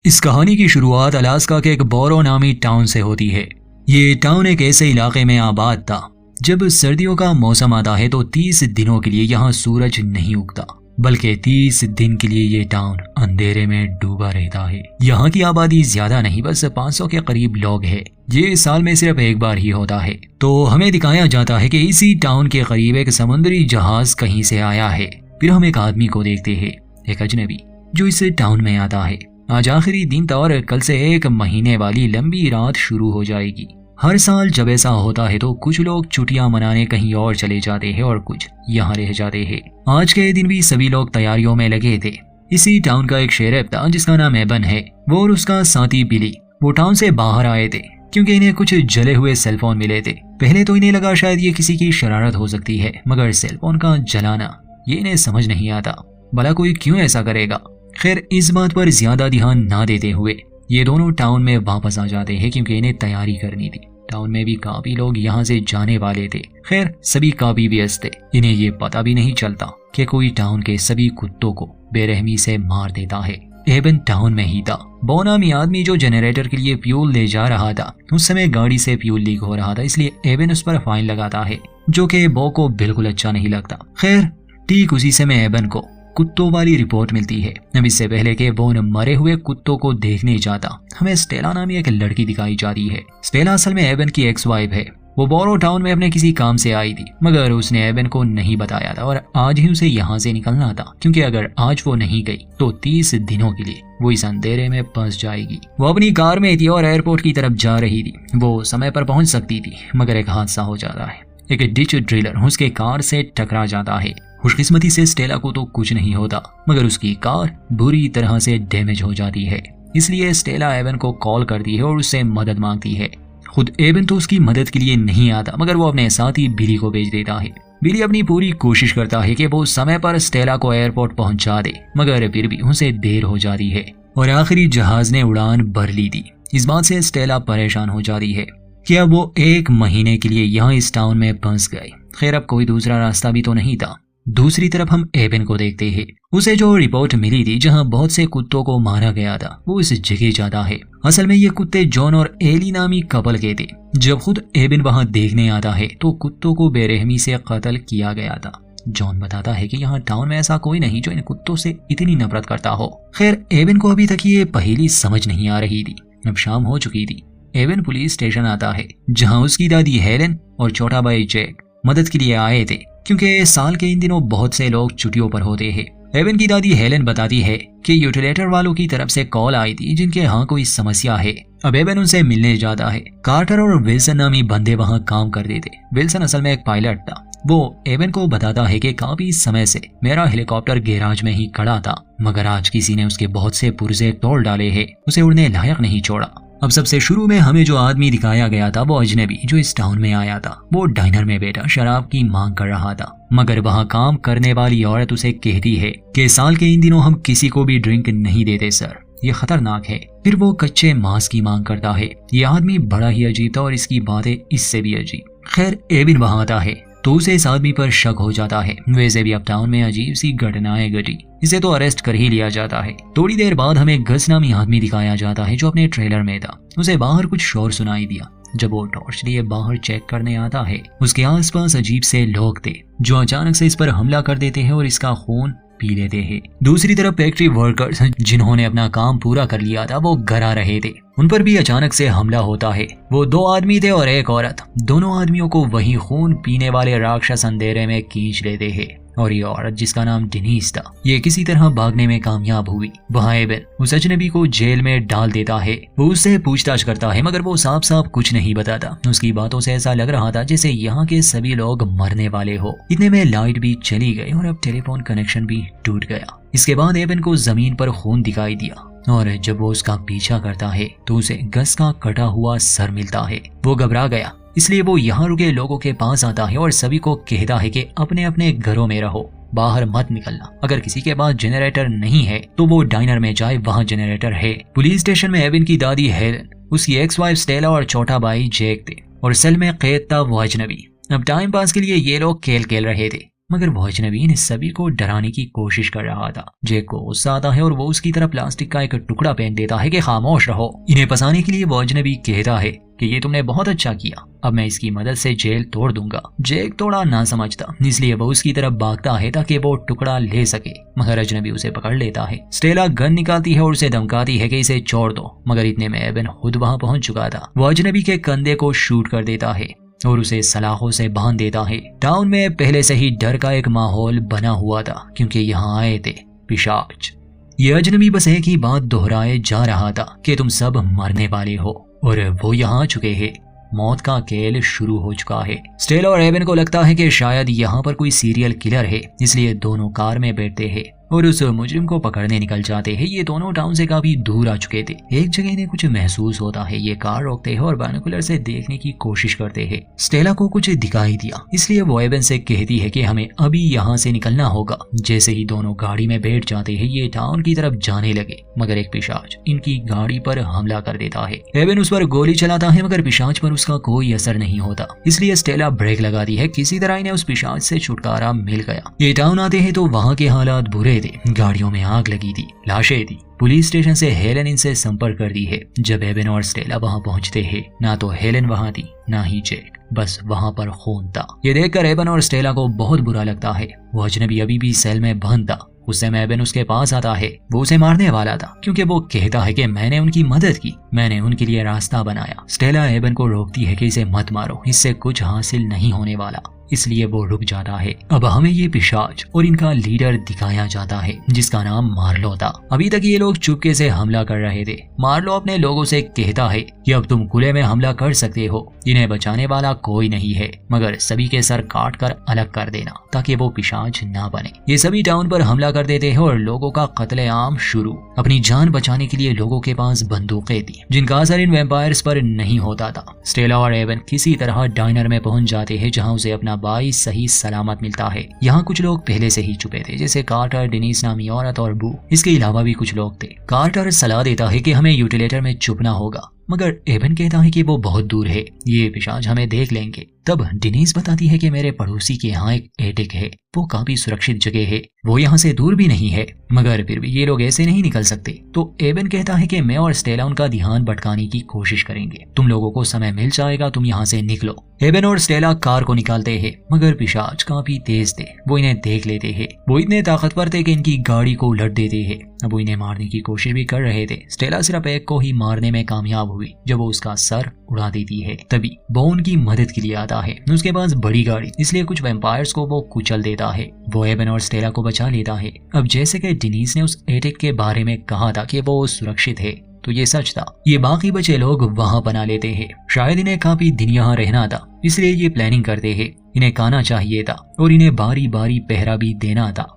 इस कहानी की शुरुआत अलास्का के एक बोरो नामी टाउन से होती है। ये टाउन एक ऐसे इलाके में आबाद था जब सर्दियों का मौसम आता है तो 30 दिनों के लिए यहाँ सूरज नहीं उगता, बल्कि 30 दिन के लिए ये टाउन अंधेरे में डूबा रहता है। यहाँ की आबादी ज्यादा नहीं, बस 500 के करीब लोग हैं। ये साल में सिर्फ एक बार ही होता है। तो हमें दिखाया जाता है कि इसी टाउन के करीब एक समुद्री जहाज कहीं से आया है। फिर हम एक आदमी को देखते हैं, एक अजनबी जो इस टाउन में आता है। आज आखिरी दिन था और कल से 1 महीने वाली लंबी रात शुरू हो जाएगी। हर साल जब ऐसा होता है तो कुछ लोग छुट्टियां मनाने कहीं और चले जाते हैं और कुछ यहाँ रह जाते हैं। आज के दिन भी सभी लोग तैयारियों में लगे थे। इसी टाउन का एक शेरिफ था जिसका नाम एबन है। वो और उसका साथी बिली वो टाउन से बाहर आए थे क्योंकि इन्हें कुछ जले हुए सेलफोन मिले थे। पहले तो इन्हें लगा शायद ये किसी की शरारत हो सकती है, मगर सेलफोन का जलाना ये इन्हें समझ नहीं आता। भला कोई क्यों ऐसा करेगा। खैर, इस बात पर ज्यादा ध्यान ना देते हुए ये दोनों टाउन में वापस आ जाते हैं क्योंकि इन्हें तैयारी करनी थी। टाउन में भी काफी लोग यहाँ से जाने वाले थे। खैर, सभी काफी व्यस्त थे। इन्हें ये पता भी नहीं चलता कि कोई टाउन के सभी कुत्तों को बेरहमी से मार देता है। एबन टाउन में ही था। बो नामी आदमी जो जनरेटर के लिए फ्यूल ले जा रहा था, उस समय गाड़ी से फ्यूल लीक हो रहा था, इसलिए एबन उस पर फाइन लगाता है, जो कि बो को बिल्कुल अच्छा नहीं लगता। खैर, ठीक उसी समय एबन को कुत्तों वाली रिपोर्ट मिलती है। अब इससे पहले कि वो उन मरे हुए कुत्तों को देखने जाता, हमें स्टेला नामी एक लड़की दिखाई जाती है। स्टेला असल में एबन की एक्स वाइफ है। वो बोरो टाउन में अपने किसी काम से आई थी, मगर उसने एबन को नहीं बताया था और आज ही उसे यहाँ से निकलना था, क्योंकि अगर आज वो नहीं गई तो 30 दिनों के लिए वो इस अंधेरे में फंस जाएगी। वो अपनी कार में थी और एयरपोर्ट की तरफ जा रही थी। वो समय पर पहुंच सकती थी, मगर एक हादसा हो जाता है। एक डिच ड्रिलर उसके कार से टकरा जाता है। खुशकिस्मती से स्टेला को तो कुछ नहीं होता, मगर उसकी कार बुरी तरह से डैमेज हो जाती है। इसलिए स्टेला एबन को कॉल करती है और उससे मदद मांगती है। खुद एबन तो उसकी मदद के लिए नहीं आता, मगर वो अपने साथी बिली को भेज देता है। बिली अपनी पूरी कोशिश करता है कि वो समय पर स्टेला को एयरपोर्ट पहुंचा दे, मगर फिर भी उसे देर हो जाती है और आखिरी जहाज ने उड़ान भर ली थी। इस बात से स्टेला परेशान हो जाती है कि अब वो 1 महीने के लिए यहाँ इस टाउन में फंस गए। खैर, अब कोई दूसरा रास्ता भी तो नहीं था। दूसरी तरफ हम एबन को देखते हैं। उसे जो रिपोर्ट मिली थी जहां बहुत से कुत्तों को मारा गया था, वो इस जगह जाता है। असल में ये कुत्ते जॉन और एली नामी कपल के थे। जब खुद एबन वहां देखने आता है तो कुत्तों को बेरहमी से कत्ल किया गया था। जॉन बताता है कि यहाँ टाउन में ऐसा कोई नहीं जो इन कुत्तों से इतनी नफरत करता हो। खैर, एबन को अभी तक ये पहेली समझ नहीं आ रही थी। अब शाम हो चुकी थी। एबन पुलिस स्टेशन आता है जहाँ उसकी दादी हेलन और छोटा भाई जैक मदद के लिए आए थे, क्योंकि साल के इन दिनों बहुत से लोग छुट्टियों पर होते हैं। एबन की दादी हेलन बताती है कि यूटिलेटर वालों की तरफ से कॉल आई थी जिनके यहाँ कोई समस्या है। अब एबन उनसे मिलने जाता है। कार्टर और विल्सन नामी बंदे वहाँ काम करते थे। विल्सन असल में एक पायलट था। वो एबन को बताता है कि काफी समय से मेरा हेलीकॉप्टर गैराज में ही खड़ा था, मगर आज किसी ने उसके बहुत से पुर्जे तोड़ डाले हैं, उसे उड़ने लायक नहीं छोड़ा। अब सबसे शुरू में हमें जो आदमी दिखाया गया था वो अजनबी जो इस टाउन में आया था। वो डाइनर में बैठा शराब की मांग कर रहा था, मगर वहाँ काम करने वाली औरत उसे कहती है कि साल के इन दिनों हम किसी को भी ड्रिंक नहीं देते सर, ये खतरनाक है। फिर वो कच्चे मांस की मांग करता है। ये आदमी बड़ा ही अजीब था और इसकी बातें इससे भी अजीब। खैर, एबिन वहाँ आता है तो उसे इस आदमी पर शक हो जाता है। वैसे भी अब टाउन में अजीब सी घटनाएं घटी, इसे तो अरेस्ट कर ही लिया जाता है। थोड़ी देर बाद हमें गस नामी आदमी दिखाया जाता है जो अपने ट्रेलर में था। उसे बाहर कुछ शोर सुनाई दिया। जब वो टॉर्च लिए बाहर चेक करने आता है, उसके आसपास अजीब से लोग थे जो अचानक से इस पर हमला कर देते हैं और इसका खून पी लेते हैं। दूसरी तरफ फैक्ट्री वर्कर्स जिन्होंने अपना काम पूरा कर लिया था वो घर आ रहे थे। उन पर भी अचानक से हमला होता है। वो 2 आदमी थे और एक औरत। दोनों आदमियों को वही खून पीने वाले राक्षस अंधेरे में खींच लेते हैं और ये औरत जिसका नाम डेनिस था, ये किसी तरह भागने में कामयाब हुई। वहाँ एबन उस अजनबी को जेल में डाल देता है। वो उससे पूछताछ करता है, मगर वो साफ साफ कुछ नहीं बताता। उसकी बातों से ऐसा लग रहा था जैसे यहाँ के सभी लोग मरने वाले हो। इतने में लाइट भी चली गई और अब टेलीफोन कनेक्शन भी टूट गया। इसके बाद एबन को जमीन पर खून दिखाई दिया और जब वो उसका पीछा करता है तो उसे गस का कटा हुआ सर मिलता है। वो घबरा गया, इसलिए वो यहाँ रुके लोगों के पास आता है और सभी को कहता है कि अपने अपने घरों में रहो, बाहर मत निकलना। अगर किसी के पास जनरेटर नहीं है तो वो डाइनर में जाए, वहाँ जनरेटर है। पुलिस स्टेशन में एबन की दादी हेलन, उसकी एक्स वाइफ स्टेला और छोटा भाई जैक थे और सेल में कैद था वो अजनबी। अब टाइम पास के लिए ये लोग खेल खेल रहे थे। मगर वो अजनबी इन सभी को डराने की कोशिश कर रहा था। जैक को गुस्सा आता है और वो उसकी तरफ प्लास्टिक का एक टुकड़ा फेंक देता है कि खामोश रहो। इन्हें फंसाने के लिए वो अजनबी कहता है कि ये तुमने बहुत अच्छा किया, अब मैं इसकी मदद से जेल तोड़ दूंगा। जैक थोड़ा ना समझता, इसलिए वो उसकी तरफ भागता है ताकि वो टुकड़ा ले सके, मगर अजनबी उसे पकड़ लेता है। स्टेला गन निकालती है और उसे धमकाती है कि इसे छोड़ दो, मगर इतने में एबन खुद वहां पहुंच चुका था। वो अजनबी के कंधे को शूट कर देता है और उसे सलाखों से बांध देता है। टाउन में पहले से ही डर का एक माहौल बना हुआ था क्योंकि यहाँ आए थे पिशाच। ये अजनबी बस एक ही बात दोहराए जा रहा था कि तुम सब मरने वाले हो, और वो यहाँ आ चुके हैं। मौत का खेल शुरू हो चुका है। स्टेला और एवन को लगता है कि शायद यहाँ पर कोई सीरियल किलर है, इसलिए दोनों कार में बैठते हैं और उस मुजरिम को पकड़ने निकल जाते हैं। ये दोनों टाउन से काफी दूर आ चुके थे। एक जगह इन्हें कुछ महसूस होता है। ये कार रोकते हैं और बाइनोकुलर से देखने की कोशिश करते हैं। स्टेला को कुछ दिखाई दिया, इसलिए वो एवन से कहती है कि हमें अभी यहाँ से निकलना होगा। जैसे ही दोनों गाड़ी में बैठ जाते हैं, ये टाउन की तरफ जाने लगे, मगर एक पिशाच इनकी गाड़ी पर हमला कर देता है। एवन उस पर गोली चलाता है, मगर पिशाच पर उसका कोई असर नहीं होता, इसलिए स्टेला ब्रेक लगाती है। किसी तरह इन्हें उस पिशाच से छुटकारा मिल गया। ये टाउन आते हैं तो वहाँ के हालात बुरे थे। गाड़ियों में आग लगी थी, लाशें थी। पुलिस स्टेशन से हेलन इनसे संपर्क कर दी है। जब एवन और स्टेला वहां पहुंचते हैं, ना तो हेलन वहां थी ना ही जैक, बस वहां पर खून था। ये देखकर एवन और स्टेला को बहुत बुरा लगता है। वो अजनबी अभी भी सेल में बंद था। उस समय एवन उसके पास आता है। वो उसे मारने वाला था क्योंकि वो कहता है कि मैंने उनकी मदद की, मैंने उनके लिए रास्ता बनाया। स्टेला एवन को रोकती है कि इसे मत मारो, इससे कुछ हासिल नहीं होने वाला, इसलिए वो रुक जाता है। अब हमें ये पिशाच और इनका लीडर दिखाया जाता है जिसका नाम मार्लो था। अभी तक ये लोग चुपके से हमला कर रहे थे। मार्लो अपने लोगों से कहता है कि अब तुम खुले में हमला कर सकते हो, इन्हें बचाने वाला कोई नहीं है, मगर सभी के सर काट कर अलग कर देना ताकि वो पिशाच ना बने। ये सभी टाउन पर हमला कर देते हैं और लोगों का कत्लेआम शुरू। अपनी जान बचाने के लिए लोगों के पास बंदूकें थी जिनका असर इन वैम्पायर्स पर नहीं होता था। स्टेला और एवन किसी तरह डाइनर में पहुंच जाते हैं जहां उसे अपना भाई सही सलामत मिलता है। यहाँ कुछ लोग पहले से ही छुपे थे, जैसे कार्टर, डेनिस नामी औरत और बू। इसके अलावा भी कुछ लोग थे। कार्टर सलाह देता है कि हमें यूटिलेटर में छुपना होगा, मगर एवन कहता है कि वो बहुत दूर है, ये पिशाच हमें देख लेंगे। तब डेनिस बताती है कि मेरे पड़ोसी के यहाँ एक एटिक है, वो काफी सुरक्षित जगह है, वो यहाँ से दूर भी नहीं है, मगर फिर भी ये लोग ऐसे नहीं निकल सकते। तो एवन कहता है कि मैं और स्टेला उनका ध्यान भटकाने की कोशिश करेंगे, तुम लोगों को समय मिल जाएगा, तुम यहाँ से निकलो। एवन और स्टेला कार को निकालते हैं, मगर पिशाच काफी तेज थे, वो इन्हें देख लेते हैं। वो इतने ताकतवर थे कि इनकी गाड़ी को उलट देते हैं। अब वो इन्हें मारने की कोशिश भी कर रहे थे। स्टेला सिर्फ एक को ही मारने में कामयाब हुई जब वो उसका सर उड़ा देती है। तभी वो उनकी मदद के लिए आता है। उसके पास बड़ी गाड़ी, इसलिए कुछ वैम्पायर्स को वो कुचल देता है। वो एवन और स्टेला को बचा लेता है। अब जैसे कि डेनिस ने उस एटिक के बारे में कहा था कि वो सुरक्षित है, तो ये सच था। ये बाकी बचे लोग वहां बना लेते हैं। शायद इन्हें काफी दिन यहाँ रहना था, इसलिए ये प्लानिंग करते हैं। इन्हें खाना चाहिए था और इन्हें बारी बारी पहरा भी देना था।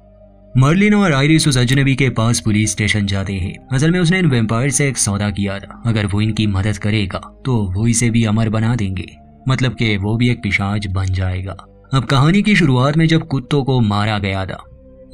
मर्लिन और आयरिस उस अजनबी के पास पुलिस स्टेशन जाते हैं। असल में उसने इन वैम्पायर से एक सौदा किया था, अगर वो इनकी मदद करेगा तो वो इसे भी अमर बना देंगे, मतलब कि वो भी एक पिशाच बन जाएगा। अब कहानी की शुरुआत में जब कुत्तों को मारा गया था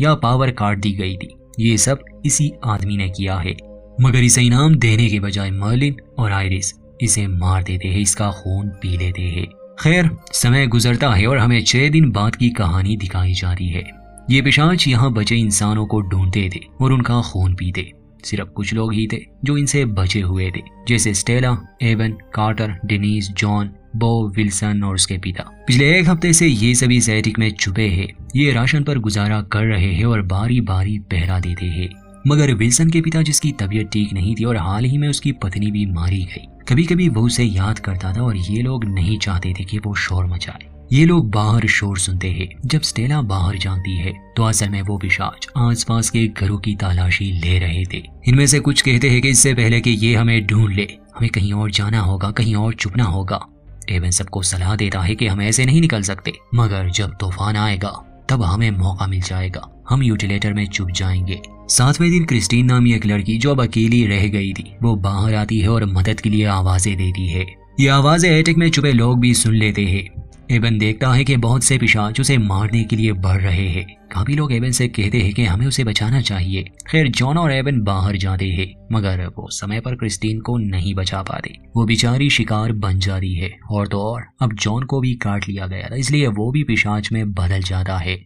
या पावर काट दी गई थी, ये सब इसी आदमी ने किया है, मगर इसे इनाम देने के बजाय मर्लिन और आयरिस इसे मार देते हैं, इसका खून पी लेते हैं। खैर, समय गुजरता है और हमें 6 दिन बाद की कहानी दिखाई जाती है। ये पिशाच यहाँ बचे इंसानों को ढूंढते थे और उनका खून पीते। सिर्फ कुछ लोग ही थे जो इनसे बचे हुए थे, जैसे Stella, Evan, Carter, Dennis, John, Bo, Wilson और उसके पिता। पिछले 1 हफ्ते से ये सभी एटिक में छुपे हैं। ये राशन पर गुजारा कर रहे हैं और बारी बारी पहरा देते हैं। मगर विल्सन के पिता, जिसकी तबीयत ठीक नहीं थी और हाल ही में उसकी पत्नी भी मारी गई, कभी कभी वो उसे याद करता था और ये लोग नहीं चाहते थे कि वो शोर मचाए। ये लोग बाहर शोर सुनते हैं। जब स्टेला बाहर जाती है तो असल में वो पिशाच आसपास के घरों की तलाशी ले रहे थे। इनमें से कुछ कहते हैं कि इससे पहले कि ये हमें ढूंढ ले, हमें कहीं और जाना होगा, कहीं और छुपना होगा। एवन सबको सलाह देता है कि हम ऐसे नहीं निकल सकते, मगर जब तूफान आएगा तब हमें मौका मिल जाएगा, हम यूटिलेटर में छुप जाएंगे। 7वें दिन क्रिस्टीन नामी एक लड़की जो अब अकेली रह गई थी, वो बाहर आती है और मदद के लिए आवाजें देती है। ये आवाजें एटिक में छुपे लोग भी सुन लेते हैं। एवन देखता है कि बहुत से पिशाच उसे मारने के लिए बढ़ रहे हैं। काफी लोग एवन से कहते हैं कि हमें उसे बचाना चाहिए। खैर, जॉन और एवन बाहर जाते हैं, मगर वो समय पर क्रिस्टीन को नहीं बचा पाते। वो बेचारी शिकार बन जाती है और तो और अब जॉन को भी काट लिया गया था, इसलिए वो भी पिशाच में बदल जाता है।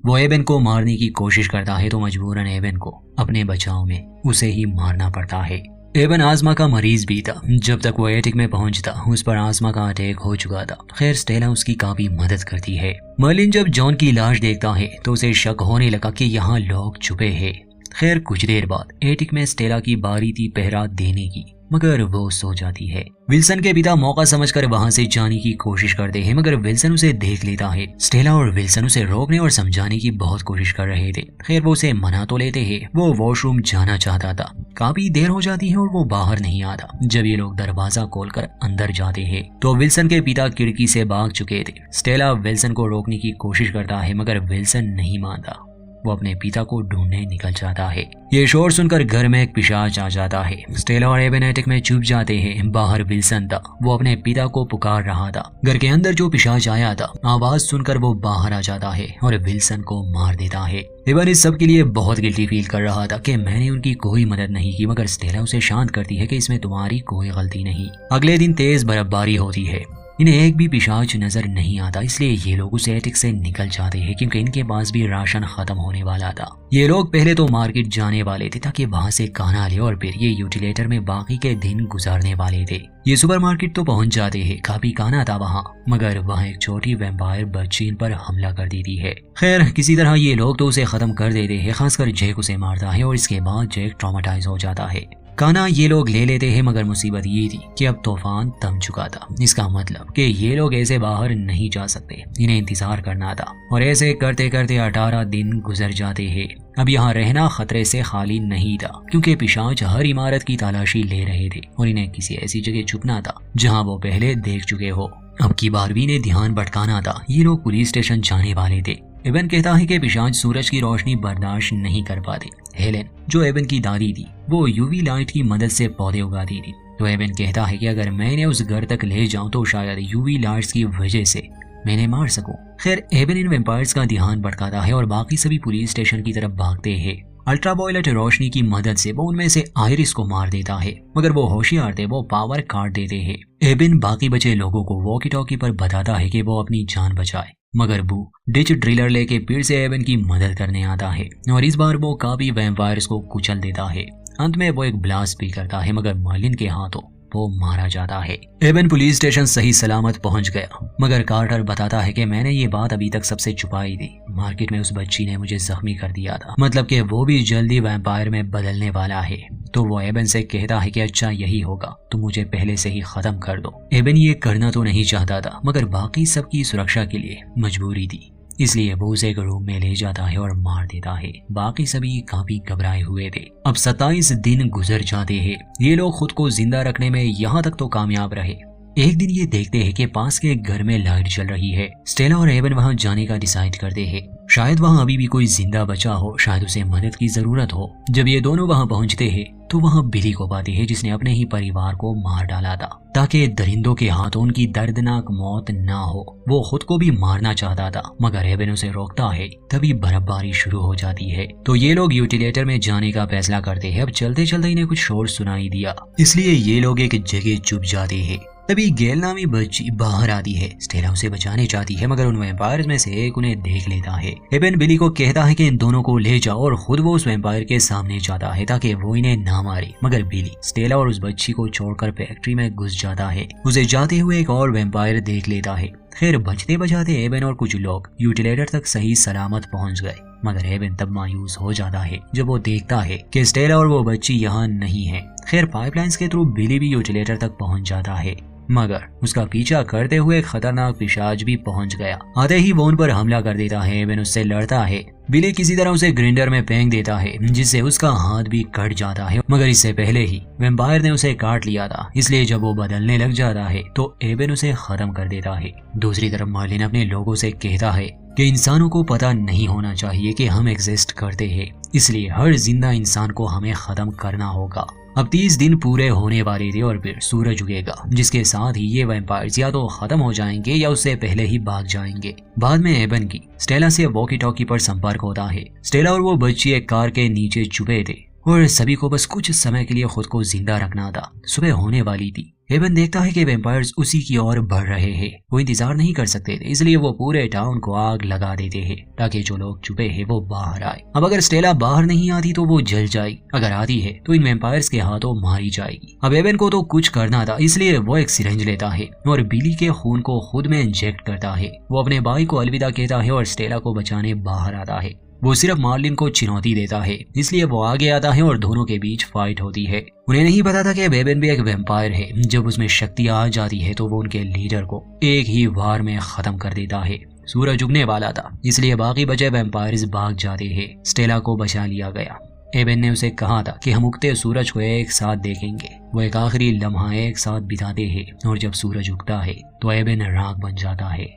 वो एबन को मारने की कोशिश करता है तो मजबूरन एबन को अपने बचाव में उसे ही मारना पड़ता है। एबन आजमा का मरीज भी था। जब तक वो एटिक में पहुंचता उस पर आजमा का अटैक हो चुका था। खैर स्टेला उसकी काफी मदद करती है। मर्लिन जब जॉन की लाश देखता है तो उसे शक होने लगा कि यहाँ लोग छुपे हैं। खैर कुछ देर बाद एटिक में स्टेला की बारी थी पहरा देने की, मगर वो सो जाती है। विल्सन के पिता मौका समझकर वहां से जाने की कोशिश करते हैं, मगर विल्सन उसे देख लेता है। स्टेला और विल्सन उसे रोकने और समझाने की बहुत कोशिश कर रहे थे। खैर वो उसे मना तो लेते हैं। वो वॉशरूम जाना चाहता था। काफी देर हो जाती है और वो बाहर नहीं आता। जब ये लोग दरवाजा खोलकर अंदर जाते हैं तो विल्सन के पिता खिड़की से भाग चुके थे। स्टेला विल्सन को रोकने की कोशिश करता है, मगर विल्सन नहीं मानता। वो अपने पिता को ढूंढने निकल जाता है। ये शोर सुनकर घर में एक पिशाच आ जाता है। स्टेला और एबन एटिक में छुप जाते हैं। बाहर विल्सन था। वो अपने पिता को पुकार रहा था। घर के अंदर जो पिशाच आया था, आवाज सुनकर वो बाहर आ जाता है और विल्सन को मार देता है। एबन इस सब के लिए बहुत गिल्टी फील कर रहा था कि मैंने उनकी कोई मदद नहीं की, मगर स्टेला उसे शांत करती है कि इसमें तुम्हारी कोई गलती नहीं। अगले दिन तेज बर्फबारी होती है। इन्हें एक भी पिशाच नजर नहीं आता, इसलिए ये लोग उस एटिक से निकल जाते हैं क्योंकि इनके पास भी राशन खत्म होने वाला था। ये लोग पहले तो मार्केट जाने वाले थे ताकि वहां से खाना ले और फिर ये यूटिलेटर में बाकी के दिन गुजारने वाले थे। ये सुपरमार्केट तो पहुंच जाते हैं। काफी खाना था वहाँ, मगर वहाँ एक छोटी वैम्पायर बच्ची इन पर हमला कर देती है। खैर किसी तरह ये लोग तो उसे खत्म कर देते हैं। खासकर जैक उसे मारता है और इसके बाद जैक ट्रॉमेटाइज हो जाता है। खाना ये लोग ले लेते हैं, मगर मुसीबत ये थी कि अब तूफान थम चुका था। इसका मतलब कि ये लोग ऐसे बाहर नहीं जा सकते। इन्हें इंतजार करना था और ऐसे करते करते 18 दिन गुजर जाते हैं। अब यहाँ रहना खतरे से खाली नहीं था क्योंकि पिशाच हर इमारत की तलाशी ले रहे थे और इन्हें किसी ऐसी जगह छुपना था जहाँ वो पहले देख चुके हो। अब की बार भी इन्हें ध्यान भटकाना था। ये लोग पुलिस स्टेशन जाने वाले थे। एबन कहता है कि पिशाच सूरज की रोशनी बर्दाश्त नहीं कर पाते। हेलेन जो एबन की दादी थी वो यूवी लाइट की मदद से पौधे उगाती थी। तो एबन कहता है कि अगर मैं इन्हें उस घर तक ले जाऊं तो शायद यूवी लाइट्स की वजह से मैं इन्हें मार सकूं। खैर एबन इन वैम्पायर्स का ध्यान भटकाता है और बाकी सभी पुलिस स्टेशन की तरफ भागते हैं। अल्ट्रावायलेट रोशनी की मदद से वो उनमें से आयरिस को मार देता है, मगर वो होशियार थे। वो पावर काट देते हैं। एबन बाकी बचे लोगों को वॉकी टॉकी पर बताता है कि वो अपनी जान बचाए, मगर बू डिच ड्रिलर लेके फिर से एबन की मदद करने आता है और इस बार वो काफी वैम्पायर्स को कुचल देता है। अंत में वो एक ब्लास्ट भी करता है, मगर मर्लिन के हाथों वो मारा जाता है। एबन पुलिस स्टेशन सही सलामत पहुंच गया, मगर कार्टर बताता है कि मैंने ये बात अभी तक सबसे छुपाई थी। मार्केट में उस बच्ची ने मुझे जख्मी कर दिया था, मतलब कि वो भी जल्दी वैम्पायर में बदलने वाला है। तो वो एबन से कहता है कि अच्छा यही होगा, तुम मुझे पहले से ही खत्म कर दो। एबन ये करना तो नहीं चाहता था, मगर बाकी सबकी सुरक्षा के लिए मजबूरी थी, इसलिए वो उसे एक रूम में ले जाता है और मार देता है। बाकी सभी काफी घबराए हुए थे। अब 27 दिन गुजर जाते हैं। ये लोग खुद को जिंदा रखने में यहाँ तक तो कामयाब रहे। एक दिन ये देखते हैं कि पास के घर में लाइट जल रही है। स्टेला और एबन वहां जाने का डिसाइड करते हैं। शायद वहां अभी भी कोई जिंदा बचा हो, शायद उसे मदद की जरूरत हो। जब ये दोनों वहां पहुंचते हैं तो वहां बिली को पाते हैं जिसने अपने ही परिवार को मार डाला था ताकि दरिंदों के हाथों उनकी दर्दनाक मौत ना हो। वो खुद को भी मारना चाहता था, मगर एबन उसे रोकता है। तभी बर्फबारी शुरू हो जाती है तो ये लोग यूटिलेटर में जाने का फैसला करते हैं। अब चलते चलते इन्हें कुछ शोर सुनाई दिया, इसलिए ये लोग एक जगह चुप जाते हैं। तभी गेल नामी बच्ची बाहर आती है। स्टेला उसे बचाने चाहती है, मगर उन वैम्पायर्स में से एक उन्हें देख लेता है। एबन बिली को कहता है कि इन दोनों को ले जाओ और खुद वो उस वैम्पायर के सामने जाता है ताकि वो इन्हें ना मारे। मगर बिली स्टेला और उस बच्ची को छोड़कर फैक्ट्री में घुस जाता है। उसे जाते हुए एक और वैम्पायर देख लेता है। खैर बचते बचाते एबन और कुछ लोग यूटिलेटर तक सही सलामत पहुंच गए, मगर एबन तब मायूस हो जाता है जब वो देखता है कि स्टेला और वो बच्ची यहाँ नहीं है। खैर पाइपलाइंस के थ्रू बिली भी यूटिलेटर तक पहुंच जाता है, मगर उसका पीछा करते हुए खतरनाक पिशाच भी पहुंच गया। आते ही वो उन पर हमला कर देता है। एबन उससे लड़ता है। बिली किसी तरह उसे ग्राइंडर में फेंक देता है जिससे उसका हाथ भी कट जाता है, मगर इससे पहले ही वैम्पायर ने उसे काट लिया था, इसलिए जब वो बदलने लग जाता है तो एबन उसे खत्म कर देता है। दूसरी तरफ मर्लिन अपने लोगों से कहता है कि इंसानों को पता नहीं होना चाहिए कि हम एग्जिस्ट करते हैं, इसलिए हर जिंदा इंसान को हमें खत्म करना होगा। अब 30 दिन पूरे होने वाले थे और फिर सूरज उगेगा, जिसके साथ ही ये वैम्पायर्स या तो खत्म हो जाएंगे या उससे पहले ही भाग जाएंगे। बाद में एबन की स्टेला से वॉकी टॉकी पर संपर्क होता है। स्टेला और वो बच्ची एक कार के नीचे छुपे थे और सभी को बस कुछ समय के लिए खुद को जिंदा रखना था। सुबह होने वाली थी। एबन देखता है कि वैम्पायर्स उसी की ओर बढ़ रहे हैं। वो इंतजार नहीं कर सकते थे, इसलिए वो पूरे टाउन को आग लगा देते हैं ताकि जो लोग छुपे हैं वो बाहर आए। अब अगर स्टेला बाहर नहीं आती तो वो जल जाएगी, अगर आती है तो इन वैम्पायर्स के हाथों मारी जाएगी। अब एबन को तो कुछ करना था, इसलिए वो एक सिरिंज लेता है और बिली के खून को खुद में इंजेक्ट करता है। वो अपने भाई को अलविदा कहता है और स्टेला को बचाने बाहर आता है। वो सिर्फ मार्लिन को चुनौती देता है, इसलिए वो आगे आता है और दोनों के बीच फाइट होती है। उन्हें नहीं पता था कि एबन भी एक वैम्पायर है। जब उसमें शक्ति आ जाती है तो वो उनके लीडर को एक ही वार में खत्म कर देता है। सूरज उगने वाला था, इसलिए बाकी बचे वैम्पायर्स भाग जाते हैं। स्टेला को बचा लिया गया। एबन ने उसे कहा था कि हम उगते सूरज को एक साथ देखेंगे। वो एक आखिरी लम्हा एक साथ बिताते हैं और जब सूरज उगता है तो एबन राख बन जाता है।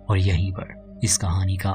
और यहीं पर इस कहानी का